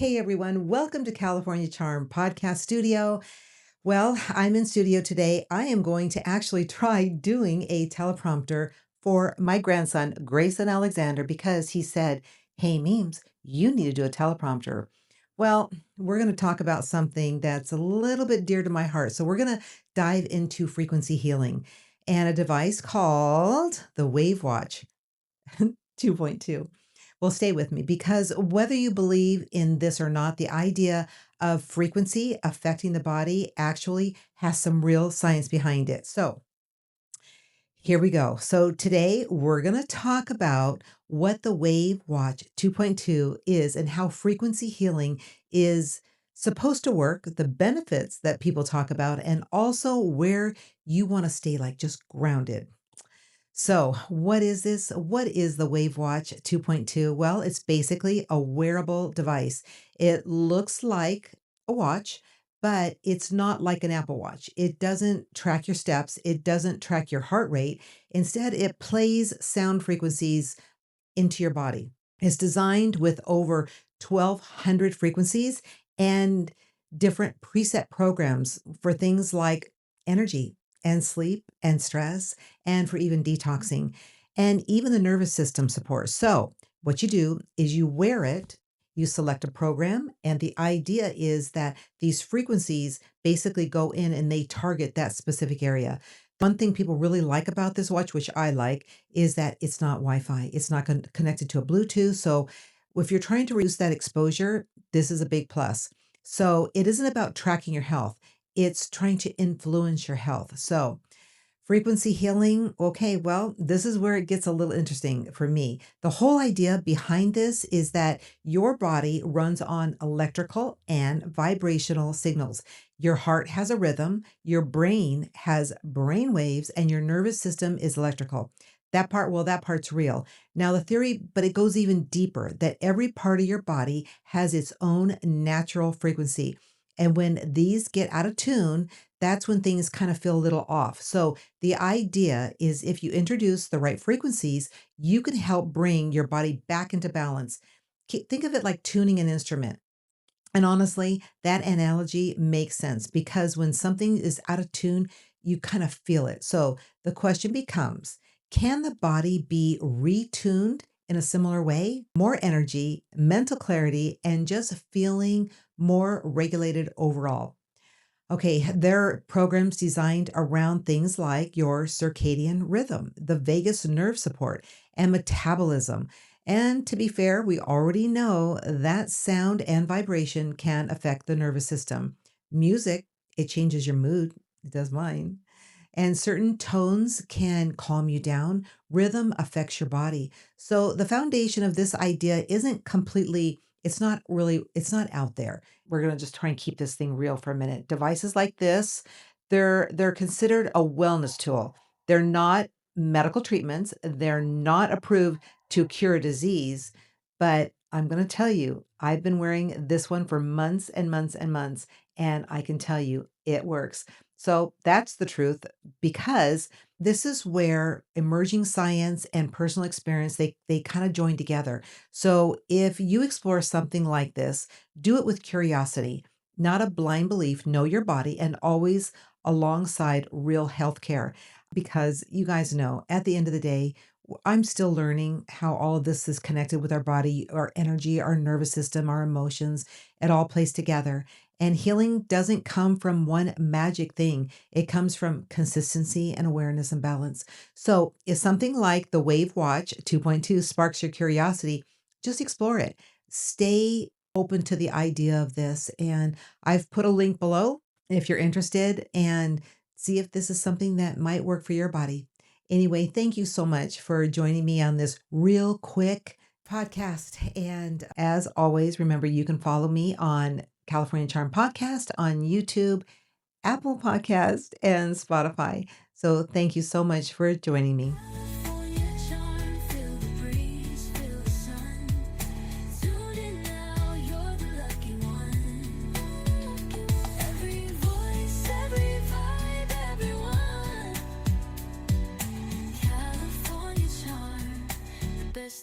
Hey everyone, welcome to California Charm Podcast Studio. Well, I'm in studio today. I am going to actually try doing a teleprompter for my grandson, Grayson Alexander, because he said, "Hey, Memes, you need to do a teleprompter." Well, we're going to talk about something that's a little bit dear to my heart. So, we're going to dive into frequency healing and a device called the WaveWatch 2.2. Well, stay with me because whether you believe in this or not, the idea of frequency affecting the body actually has some real science behind it. So, here we go. So, today we're going to talk about what the WaveWatch 2.2 is and how frequency healing is supposed to work, the benefits that people talk about, and also where you want to stay like just grounded. So, what is this? What is the WaveWatch 2.2? Well, it's basically a wearable device. It looks like a watch, but it's not like an Apple Watch. It doesn't track your steps, it doesn't track your heart rate. Instead, it plays sound frequencies into your body. It's designed with over 1,200 frequencies and different preset programs for things like energy and sleep and stress, and for even detoxing, and even the nervous system support. So, what you do is you wear it, you select a program, and the idea is that these frequencies basically go in and they target that specific area. One thing people really like about this watch, which I like, is that it's not Wi Fi. It's not connected to a Bluetooth. So, if you're trying to reduce that exposure, this is a big plus. So, it isn't about tracking your health, it's trying to influence your health. So, frequency healing, okay, well, this is where it gets a little interesting for me. The whole idea behind this is that your body runs on electrical and vibrational signals. Your heart has a rhythm, your brain has brain waves, and your nervous system is electrical. That part, well, that part's real. Now, the theory, but it goes even deeper that every part of your body has its own natural frequency. And when these get out of tune, that's when things kind of feel a little off. So, the idea is if you introduce the right frequencies, you can help bring your body back into balance. Think of it like tuning an instrument. And honestly, that analogy makes sense because when something is out of tune, you kind of feel it. So the question becomes, can the body be retuned in a similar way? More energy, mental clarity, and just feeling more regulated overall. Okay, there are programs designed around things like your circadian rhythm, the vagus nerve support, and metabolism. And to be fair, we already know that sound and vibration can affect the nervous system. Music, it changes your mood, it does mine. And certain tones can calm you down. Rhythm affects your body. So the foundation of this idea isn't completely, it's not out there. We're going to just try and keep this thing real for a minute. Devices like this, they're considered a wellness tool. They're not medical treatments. They're not approved to cure disease, but I'm going to tell you, I've been wearing this one for months and months and months, and I can tell you it works. So that's the truth because this is where emerging science and personal experience they kind of join together. So if you explore something like this, do it with curiosity, not a blind belief. Know your body and always alongside real health care because you guys know at the end of the day I'm still learning how all of this is connected with our body, our energy, our nervous system, our emotions. It all plays together. And healing doesn't come from one magic thing. It comes from consistency and awareness and balance. So, if something like the Wave Watch 2.2 sparks your curiosity, just explore it. Stay open to the idea of this. And I've put a link below if you're interested and see if this is something that might work for your body. Anyway, thank you so much for joining me on this real quick podcast. And as always, remember you can follow me on California Charm Podcast on YouTube, Apple Podcast, and Spotify. So thank you so much for joining me.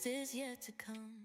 Is yet to come.